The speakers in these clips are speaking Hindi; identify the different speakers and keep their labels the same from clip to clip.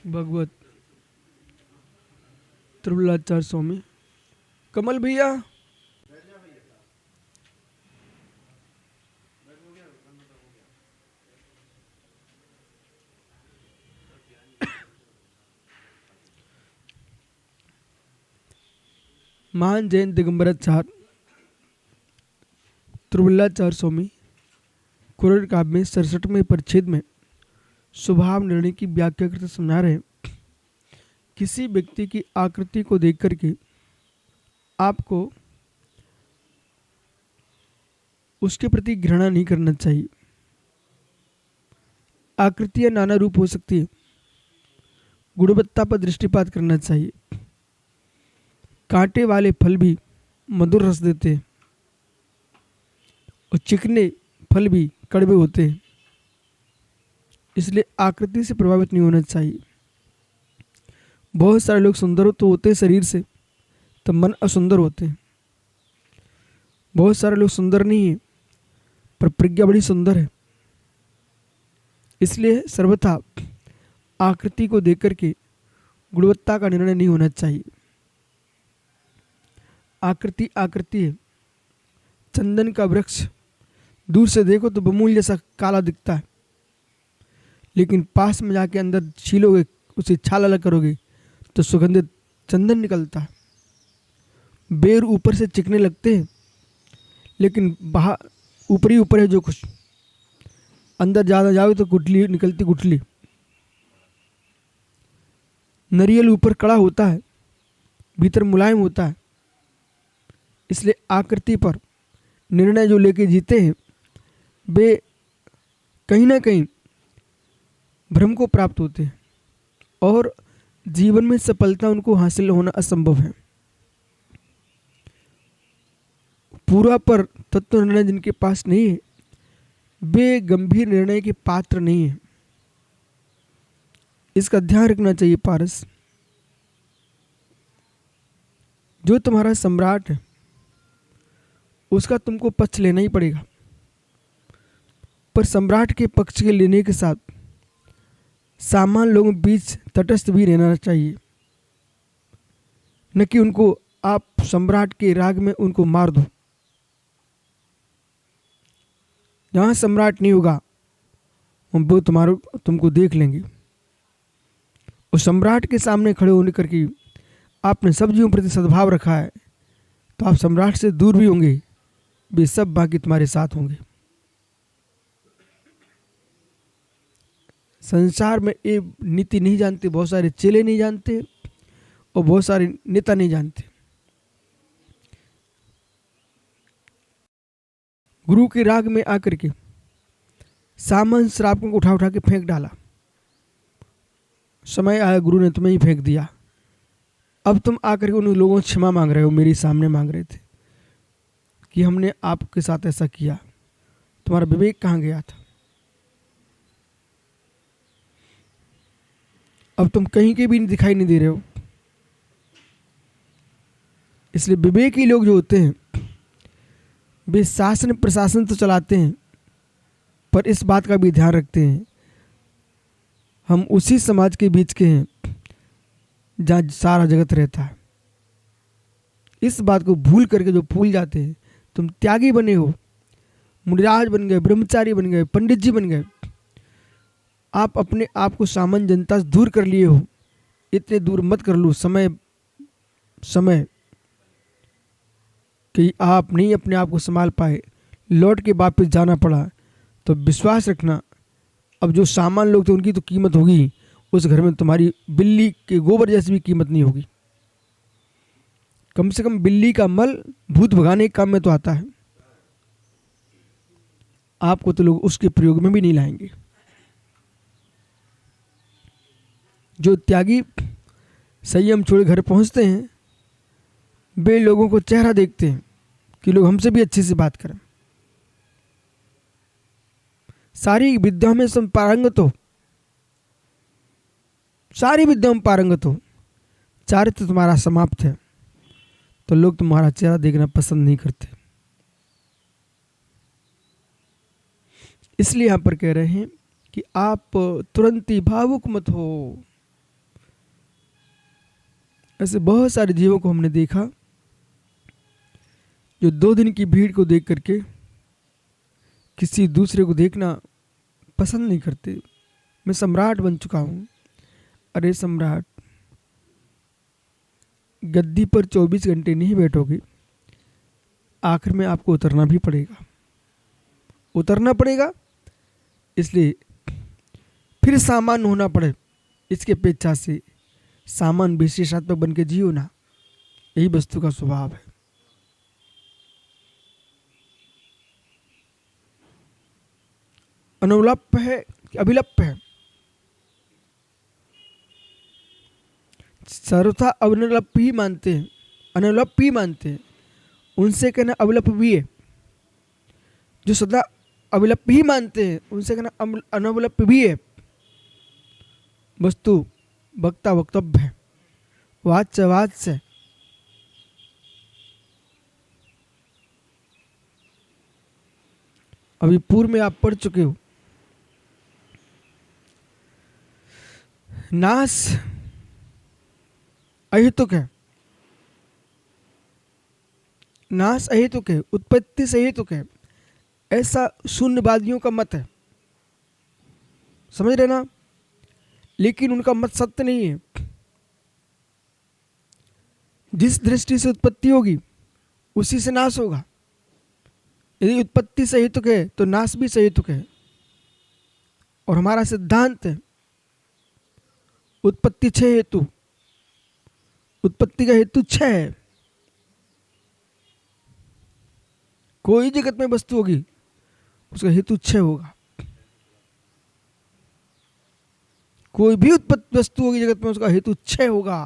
Speaker 1: भगवत त्रिभुलाचार्य स्वामी। कमल भैया, महान जैन दिगंबराचार्य त्रिभुलाचार्य स्वामी कुरल काव्य में 67वें परिच्छेद में स्वभाव निर्णय की व्याख्या करते समझा रहे हैं। किसी व्यक्ति की आकृति को देख करके आपको उसके प्रति घृणा नहीं करना चाहिए। आकृतियां नाना रूप हो सकती है, गुणवत्ता पर दृष्टिपात करना चाहिए। कांटे वाले फल भी मधुर रस देते हैं और चिकने फल भी कड़वे होते हैं, इसलिए आकृति से प्रभावित नहीं होना चाहिए। बहुत सारे लोग सुंदर तो होते हैं शरीर से, तब मन असुंदर होते हैं। बहुत सारे लोग सुंदर नहीं है पर प्रज्ञा बड़ी सुंदर है। इसलिए सर्वथा आकृति को देख करके गुणवत्ता का निर्णय नहीं होना चाहिए। आकृति आकृति है। चंदन का वृक्ष दूर से देखो तो बमूल जैसा काला दिखता है, लेकिन पास में जाके अंदर छीलोगे, उसे छाल अलग करोगे तो सुगंधित चंदन निकलता है। बेर ऊपर से चिकने लगते हैं, लेकिन बाहर ऊपरी ऊपर है जो कुछ, अंदर ज़्यादा जाओगे तो गुठली निकलती गुठली। नारियल ऊपर कड़ा होता है, भीतर मुलायम होता है। इसलिए आकृति पर निर्णय जो लेके जीते हैं वे कहीं ना कहीं भ्रम को प्राप्त होते हैं और जीवन में सफलता उनको हासिल होना असंभव है। पूरा पर तत्व निर्णय जिनके पास नहीं है वे गंभीर निर्णय के पात्र नहीं है। इसका ध्यान रखना चाहिए पारस। जो तुम्हारा सम्राट है उसका तुमको पक्ष लेना ही पड़ेगा, पर सम्राट के पक्ष के लेने के साथ सामान्य लोगों के बीच तटस्थ भी रहना चाहिए, न कि उनको आप सम्राट के राग में उनको मार दो। जहाँ सम्राट नहीं होगा वो तुमको देख लेंगे। और सम्राट के सामने खड़े होने करके आपने सब जीवों प्रति सद्भाव रखा है तो आप सम्राट से दूर भी होंगे, वे सब बाकी तुम्हारे साथ होंगे। संसार में ये नीति नहीं जानते, बहुत सारे चेले नहीं जानते और बहुत सारे नेता नहीं जानते। गुरु के राग में आकर के सामान्य श्रापों को उठा उठा के फेंक डाला। समय आया गुरु ने तुम्हें ही फेंक दिया। अब तुम आकर के उन लोगों से क्षमा मांग रहे हो, मेरे सामने मांग रहे थे कि हमने आपके साथ ऐसा किया। तुम्हारा विवेक कहाँ गया था? अब तुम कहीं के भी दिखाई नहीं दे रहे हो। इसलिए विवेकी लोग जो होते हैं वे शासन प्रशासन तो चलाते हैं, पर इस बात का भी ध्यान रखते हैं हम उसी समाज के बीच के हैं जहाँ सारा जगत रहता है। इस बात को भूल करके जो भूल जाते हैं, तुम त्यागी बने हो, मुनिराज बन गए, ब्रह्मचारी बन गए, पंडित जी बन गए, आप अपने आप को सामान्य जनता से दूर कर लिए हो। इतने दूर मत कर लो समय कि आप नहीं अपने आप को संभाल पाए, लौट के वापस जाना पड़ा, तो विश्वास रखना अब जो सामान्य लोग थे उनकी तो कीमत होगी, उस घर में तुम्हारी बिल्ली के गोबर जैसी भी कीमत नहीं होगी। कम से कम बिल्ली का मल भूत भगाने के काम में तो आता है, आपको तो लोग उसके प्रयोग में भी नहीं लाएंगे। जो त्यागी संयम छोड़ घर पहुंचते हैं वे लोगों को चेहरा देखते हैं कि लोग हमसे भी अच्छे से बात करें। सारी विद्याओं में सब पारंगत हो, सारी विद्याओं में पारंगत हो, चारित्र तुम्हारा समाप्त है तो लोग तुम्हारा चेहरा देखना पसंद नहीं करते। इसलिए यहां पर कह रहे हैं कि आप तुरंत ही भावुक मत हो। ऐसे बहुत सारे जीवों को हमने देखा जो 2 दिन की भीड़ को देख करके किसी दूसरे को देखना पसंद नहीं करते। मैं सम्राट बन चुका हूँ। अरे सम्राट, गद्दी पर 24 घंटे नहीं बैठोगे, आखिर में आपको उतरना भी पड़ेगा। उतरना पड़ेगा, इसलिए फिर सामान्य होना पड़े, इसके अपेक्षा से सामान्य विशेषात्मक बन के जियो ना। यही वस्तु का स्वभाव है। अनुलप्य है कि अभिलप्य है? सर्वथा अनुलप्य ही मानते हैं, अनुलप्य ही मानते हैं। उनसे कहना अभिलप्य भी है। जो सदा अभिलप्य ही मानते हैं उनसे कहना अनुलप्य भी है। वस्तु वक्ता वक्तव्य है, वाच्य वाच्य। अभी पूर्व में आप पढ़ चुके हो, नाश अहेतुक है, नाश अहेतुक है, उत्पत्ति से हेतुक है, ऐसा शून्यवादियों का मत है। समझ रहे ना? लेकिन उनका मत सत्य नहीं है। जिस दृष्टि से उत्पत्ति होगी उसी से नाश होगा। यदि उत्पत्ति से हेतुक है तो नाश भी से हेतुक है। और हमारा सिद्धांत है उत्पत्ति 6 हेतु, उत्पत्ति का हेतु 6 है। कोई जगत में वस्तु होगी उसका हेतु 6 होगा। कोई भी उत्पत्ति वस्तु होगी जगत में उसका हेतु 6 होगा।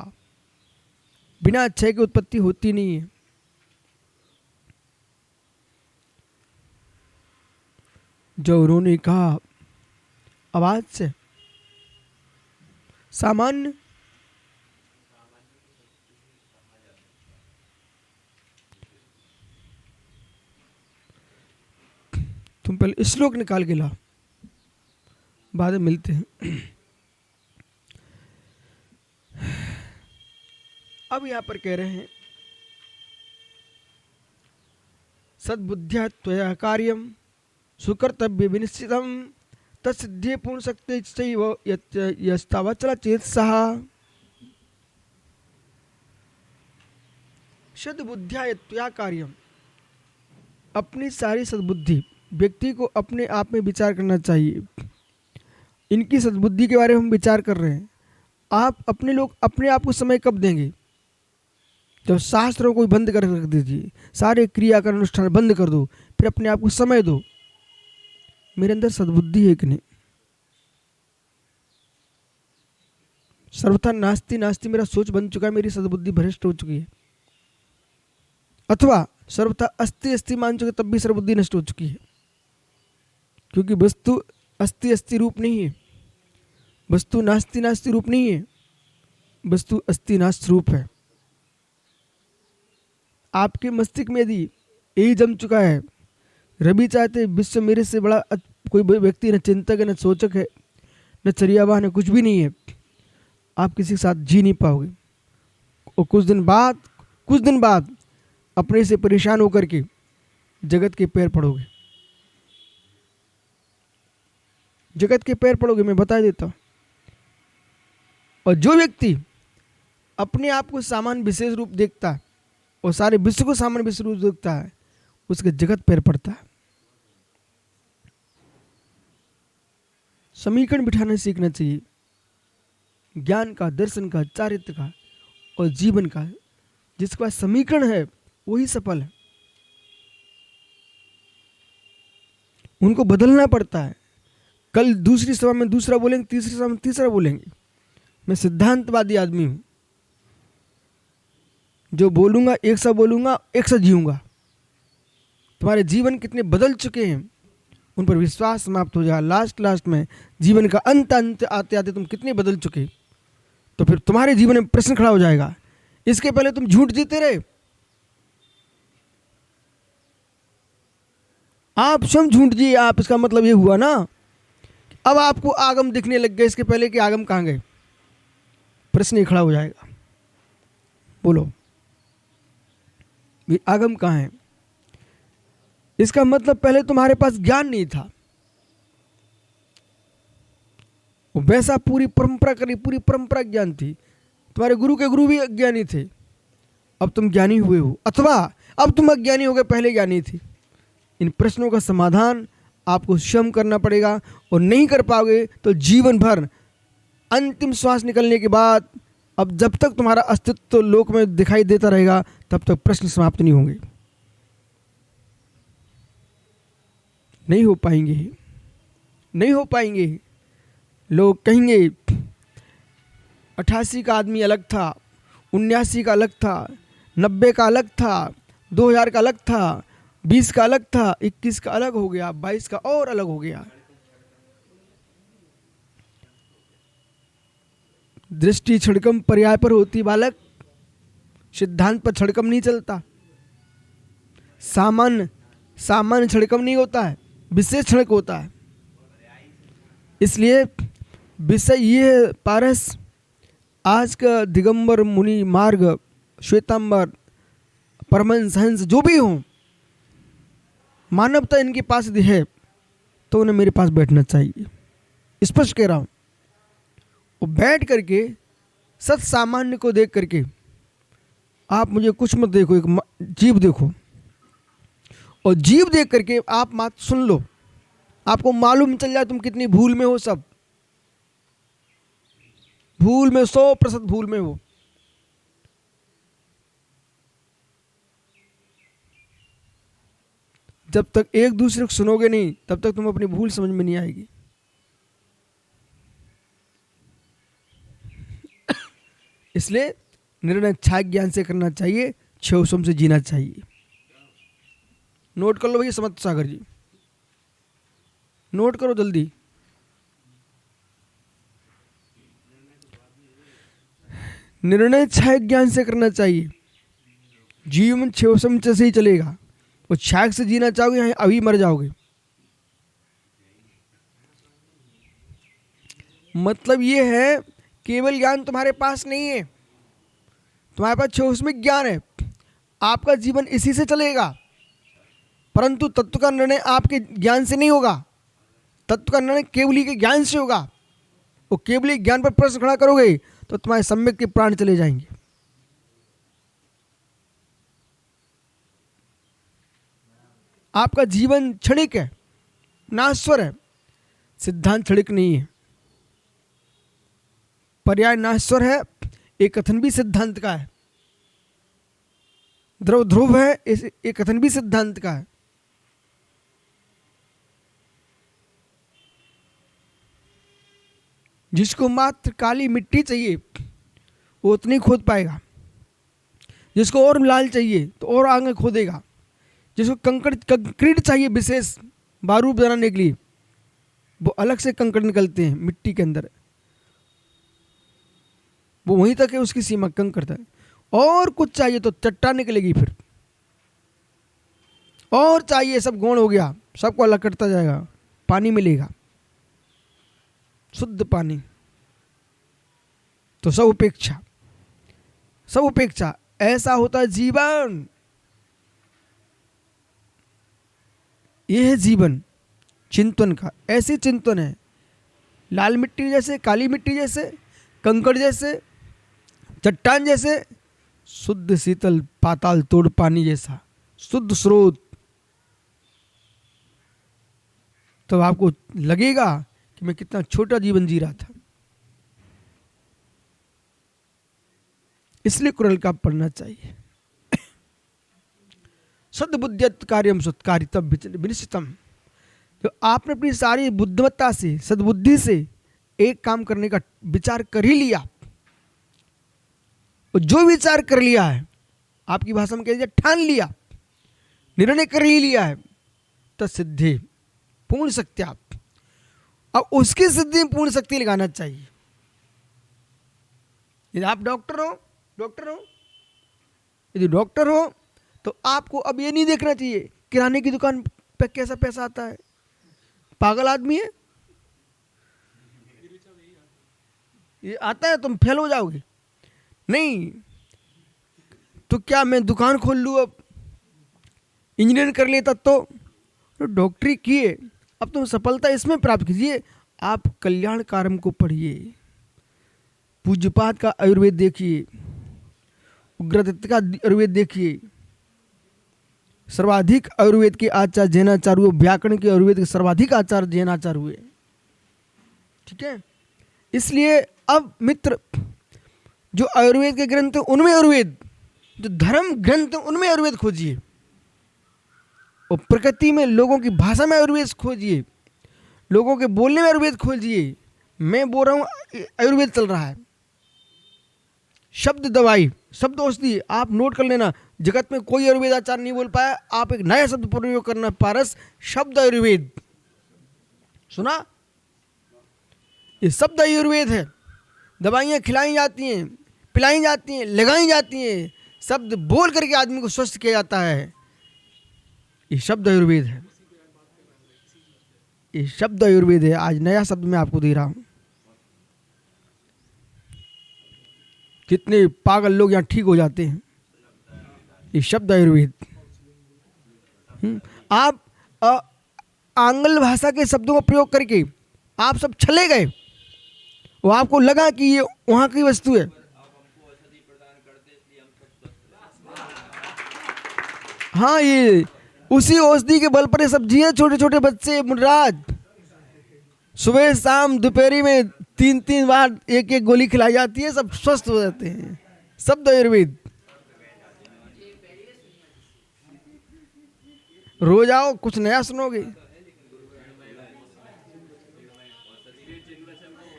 Speaker 1: बिना 6 की उत्पत्ति होती नहीं है। जो उन्होंने कहा आवाज से सामान्य, तुम पहले श्लोक निकाल के ला, बाद में मिलते हैं। अब यहां पर कह रहे हैं सद्बुद्ध्या त्वया कार्यम सुकर्तव्य विनिश्चितम तत्सिद्धे पूर्ण शक्ति यस्तावचला चेत सह। सद्बुद्ध्या त्वया कार्यम, अपनी सारी सद्बुद्धि, व्यक्ति को अपने आप में विचार करना चाहिए। इनकी सद्बुद्धि के बारे में हम विचार कर रहे हैं। आप अपने लोग अपने आप को समय कब देंगे? जब शास्त्रों को बंद कर रख दीजिए, सारे क्रियाकरण अनुष्ठान बंद कर दो, फिर अपने आप को समय दो। मेरे अंदर सद्बुद्धि है कि नहीं? सर्वथा नास्ति नास्ति मेरा सोच बन चुका है, मेरी सद्बुद्धि भ्रष्ट हो चुकी है। अथवा सर्वथा अस्ति अस्ति मान चुके तब भी सद्बुद्धि नष्ट हो चुकी है। क्योंकि वस्तु अस्ति अस्ति रूप नहीं है, वस्तु नास्ति नास्ति रूप नहीं है, वस्तु अस्ति नास्ति रूप है। आपके मस्तिष्क में यदि यही जम चुका है, रवि चाहते विश्व मेरे से बड़ा कोई व्यक्ति न चिंतक है, न सोचक है, न चर्यावान है, कुछ भी नहीं है, आप किसी के साथ जी नहीं पाओगे। और कुछ दिन बाद अपने से परेशान होकर के जगत के पैर पड़ोगे, जगत के पैर पड़ोगे, मैं बता देता हूं। और जो व्यक्ति अपने आप को सामान्य विशेष रूप देखता है और सारे विश्व को सामान्य विशेष रूप देखता है, उसके जगत पैर पड़ता है। समीकरण बिठाना सीखना चाहिए, ज्ञान का, दर्शन का, चारित्र का और जीवन का। जिसके पास समीकरण है वही सफल है। उनको बदलना पड़ता है। कल दूसरी सभा में दूसरा बोलेंगे, तीसरी सभा में तीसरा बोलेंगे। मैं सिद्धांतवादी आदमी हूं, जो बोलूंगा एक सा बोलूंगा, एक सा जीऊंगा। तुम्हारे जीवन कितने बदल चुके हैं उन पर विश्वास समाप्त हो जाएगा। लास्ट में जीवन का अंत आते आते तुम कितने बदल चुके, तो फिर तुम्हारे जीवन में प्रश्न खड़ा हो जाएगा। इसके पहले तुम झूठ जीते रहे, आप स्वयं झूठ जिए आप। इसका मतलब ये हुआ ना, अब आपको आगम दिखने लग गए, इसके पहले कि आगम कहाँ गए, प्रश्न ही खड़ा हो जाएगा। बोलो, ये आगम कहाँ है? इसका मतलब पहले तुम्हारे पास ज्ञान नहीं था, वो वैसा पूरी परंपरा करी, पूरी परंपरा ज्ञान थी, तुम्हारे गुरु के गुरु भी अज्ञानी थे, अब तुम ज्ञानी हुए हो, अथवा अब तुम अज्ञानी हो गए, पहले ज्ञानी थे। इन प्रश्नों का समाधान आपको स्वयं करना पड़ेगा, और नहीं कर पाओगे तो जीवन भर, अंतिम श्वास निकलने के बाद, अब जब तक तुम्हारा अस्तित्व लोक में दिखाई देता रहेगा, तब तक प्रश्न समाप्त नहीं होंगे, नहीं हो पाएंगे, नहीं हो पाएंगे। लोग कहेंगे 88 का आदमी अलग था, 79 का अलग था, 90 का अलग था, 2000 का अलग था, 20 का अलग था, 21 का अलग हो गया, 22 का और अलग हो गया। दृष्टि छड़कम पर्याय पर होती बालक, सिद्धांत पर छड़कम नहीं चलता। सामान्य छड़कम नहीं होता है, विशेष छड़क होता है। इसलिए विषय ये है पारस, आज का दिगंबर मुनि मार्ग, श्वेतांबर, परमहंस, हंस जो भी हो, मानवता इनके पास यदि है तो उन्हें मेरे पास बैठना चाहिए, स्पष्ट कह रहा हूं। और बैठ करके सत सामान्य को देख करके, आप मुझे कुछ मत देखो, एक जीव देखो, और जीव देख करके आप बात सुन लो, आपको मालूम चल जाए तुम कितनी भूल में हो। सब भूल में, 100% भूल में हो। जब तक एक दूसरे को सुनोगे नहीं, तब तक तुम अपनी भूल समझ में नहीं आएगी। इसलिए निर्णय छाय ज्ञान से करना चाहिए, क्षोसम से जीना चाहिए। नोट कर लो भैया समर्थ सागर जी, नोट करो जल्दी। निर्णय छाय ज्ञान से करना चाहिए, जीवन क्षोसम से ही चलेगा। वो छाय से जीना चाहोगे, यहाँ अभी मर जाओगे। मतलब ये है, केवल ज्ञान तुम्हारे पास नहीं है, तुम्हारे पास क्षोसमिक ज्ञान है, आपका जीवन इसी से चलेगा। परंतु तत्व का निर्णय आपके ज्ञान से नहीं होगा, तत्व का निर्णय केवली के ज्ञान से होगा। वो केवली ज्ञान पर प्रश्न खड़ा करोगे तो तुम्हारे सम्यक के प्राण चले जाएंगे। आपका जीवन क्षणिक है, नाश्वर है, सिद्धांत क्षणिक नहीं है। पर्याय नाश्वर है, एक कथन भी सिद्धांत का है। ध्रुव ध्रुव है, एक कथन भी सिद्धांत का है। जिसको मात्र काली मिट्टी चाहिए वो उतनी खोद पाएगा, जिसको और लाल चाहिए तो और आगे खोदेगा, जिसको कंक्रीट चाहिए विशेष बारूद बनाने के लिए, वो अलग से कंकड़ निकलते हैं मिट्टी के अंदर, वो वहीं तक है उसकी सीमा, कंकड़ तक। और कुछ चाहिए तो चट्टान निकलेगी, फिर और चाहिए, सब गौण हो गया, सबको अलग करता जाएगा, पानी मिलेगा, शुद्ध पानी। तो सब उपेक्षा, सब उपेक्षा, ऐसा होता है जीवन। यह है जीवन चिंतन का। ऐसे चिंतन है, लाल मिट्टी जैसे, काली मिट्टी जैसे, कंकड़ जैसे, चट्टान जैसे, शुद्ध शीतल पाताल तोड़ पानी जैसा, शुद्ध स्रोत। तो आपको लगेगा कि मैं कितना छोटा जीवन जी रहा था। इसलिए कुरल का पढ़ना चाहिए। सद्बुद्ध्यत कार्यम सत्कारितम विनिश्चितम। तो आपने अपनी सारी बुद्धिमत्ता से, सद्बुद्धि से एक काम करने का विचार कर ही लिया, और जो विचार कर लिया है, आपकी भाषा में कह दीजिए ठान लिया, निर्णय कर ही लिया है, तत्सिद्धि पूर्ण शक्ति। आप अब उसकी सिद्धि में पूर्ण शक्ति लगाना चाहिए। यदि आप डॉक्टर हो, यदि डॉक्टर हो तो आपको अब ये नहीं देखना चाहिए किराने की दुकान पे कैसा पैसा आता है, पागल आदमी है, ये आता है तुम फेल हो जाओगे। नहीं, तो क्या मैं दुकान खोल लूँ अब, इंजीनियर कर लेता तो डॉक्टरी किए, अब तुम सफलता इसमें प्राप्त कीजिए। आप कल्याण कारम को पढ़िए, पूज्यपाद का आयुर्वेद देखिए, उग्रदत्त का आयुर्वेद देखिए, सर्वाधिक आयुर्वेद के आचार्य जैनाचार्य हुए, व्याकरण के आयुर्वेद के सर्वाधिक आचार्य जैनाचार्य हुए। ठीक है, इसलिए अब मित्र जो आयुर्वेद के ग्रंथ उनमें आयुर्वेद, जो धर्म ग्रंथ उनमें आयुर्वेद खोजिए, और प्रकृति में लोगों की भाषा में आयुर्वेद खोजिए, लोगों के बोलने में आयुर्वेद खोजिए। मैं बोल रहा हूँ आयुर्वेद चल रहा है, शब्द दवाई, शब्द औषधि, आप नोट कर लेना। जगत में कोई आयुर्वेद आचार्य नहीं बोल पाया, आप एक नया शब्द प्रयोग करना, पारस शब्द आयुर्वेद। सुना, ये शब्द आयुर्वेद है। दवाइयाँ खिलाई जाती हैं, पिलाई जाती हैं, लगाई जाती हैं, शब्द बोल करके आदमी को स्वस्थ किया जाता है, ये शब्द आयुर्वेद है, ये शब्द आयुर्वेद है। आज नया शब्द मैं आपको दे रहा हूं। कितने पागल लोग यहाँ ठीक हो जाते हैं, ये शब्द आयुर्वेद। आप आंग्ल भाषा के शब्दों का प्रयोग करके आप सब चले गए, वो आपको लगा कि ये वहाँ की वस्तु है। हाँ, ये उसी औषधि के बल पर ये सब जिए। छोटे छोटे बच्चे मुनराज सुबह शाम दोपहरी में 3-3 बार एक एक गोली खिलाई जाती है, सब स्वस्थ हो जाते हैं। शब्द आयुर्वेद। रोज आओ, कुछ नया सुनोगे।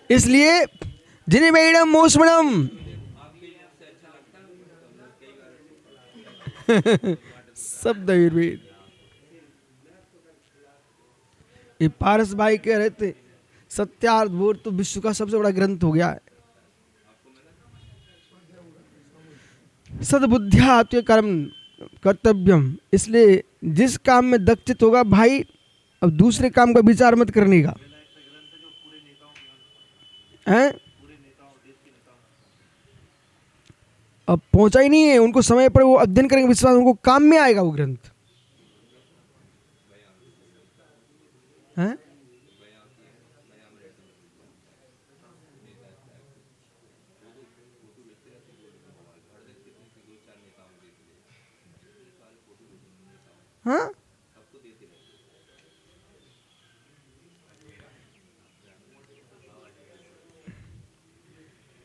Speaker 1: इसलिए जिनिमेडम मोस्मणम शब्द आयुर्वेद। ये पारस भाई कह रहे थे सत्यार्थ बोध तो विश्व का सबसे बड़ा ग्रंथ हो गया है। सद्बुद्ध्या कर्म कर्तव्यम, इसलिए जिस काम में दक्षित होगा भाई, अब दूसरे काम का विचार मत करने का हैं। अब पहुंचा ही नहीं है उनको, समय पर वो अध्ययन करेंगे, विश्वास उनको काम में आएगा वो ग्रंथ हैं। हाँ,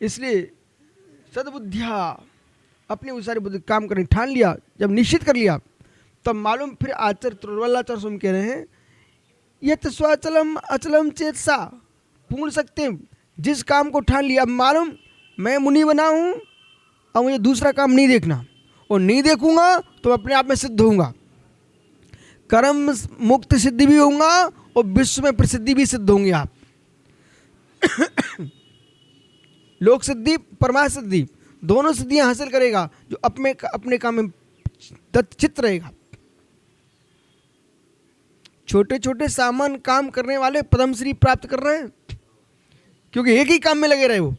Speaker 1: इसलिए सद्बुद्धिया, अपने उसारे बुद्धि काम करने ठान लिया, जब निश्चित कर लिया तब मालूम फिर आचार्य त्रोलवल्लाचार्य स्वामी कह रहे हैं यत स्वचलम अचलम चेतसा पूर्ण सकते, जिस काम को ठान लिया, अब मालूम मैं मुनि बना हूँ और मुझे दूसरा काम नहीं देखना, और नहीं देखूंगा तो अपने आप में सिद्ध होऊंगा, कर्म मुक्त सिद्धि भी होऊंगा और विश्व में प्रसिद्धि भी सिद्ध होंगे आप। लोक सिद्धि परमार्थ सिद्धि दोनों सिद्धियां हासिल करेगा जो अपने काम में तत्चित रहेगा। छोटे छोटे सामान्य काम करने वाले पद्म श्री प्राप्त कर रहे हैं क्योंकि एक ही काम में लगे रहे वो।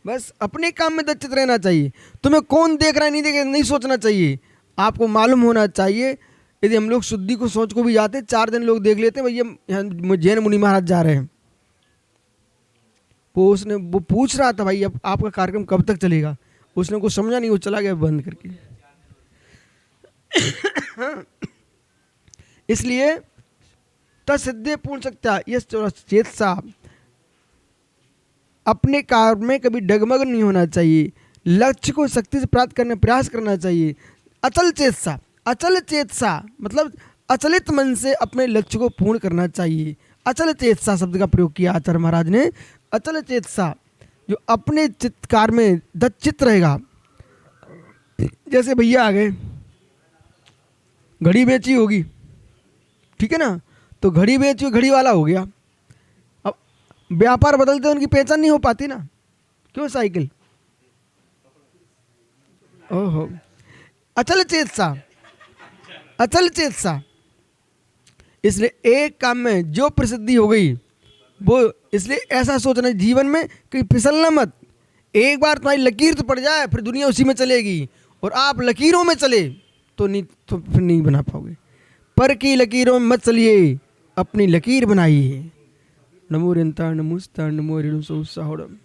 Speaker 1: बस अपने काम में दक्षित रहना चाहिए। तुम्हें कौन देख रहा है नहीं देख रहा नहीं सोचना चाहिए, आपको मालूम होना चाहिए। यदि हम लोग शुद्धि को सोच को भी जाते 4 दिन लोग देख लेते भैया जैन मुनि महाराज जा रहे हैं, वो पूछ रहा था भाई अब आपका कार्यक्रम कब तक चलेगा, उसने कुछ समझा नहीं, वो चला गया बंद करके। इसलिए तत्सिद्धे पूर्ण सकता ये चेतसा, अपने कार्य में कभी डगमग नहीं होना चाहिए, लक्ष्य को शक्ति से प्राप्त करने प्रयास करना चाहिए। अचल चेतसा, अचल चेतसा मतलब अचलित मन से अपने लक्ष्य को पूर्ण करना चाहिए। अचल चेतसा शब्द का प्रयोग किया आचार्य महाराज ने। अचल चेतसा जो अपने चित्तकार में दच्चित रहेगा। जैसे भैया आ गए, घड़ी बेची होगी, ठीक है ना, तो घड़ी बेची घड़ी वाला हो गया। अब व्यापार बदलते उनकी पहचान नहीं हो पाती ना, क्यों साइकिल। ओहो, अचल चेतसा, अचल चेतसा। इसलिए एक काम में जो प्रसिद्धि हो गई वो इसलिए ऐसा सोचना जीवन में कि फिसलना मत। एक बार तुम्हारी लकीर तो पड़ जाए फिर दुनिया उसी में चलेगी, और आप लकीरों में चले तो फिर नहीं बना पाओगे। पर की लकीरों में मत चलिए, अपनी लकीर बनाइए। नमो रेंता नमोस्ता नमो रेणु सौ साहोड़म।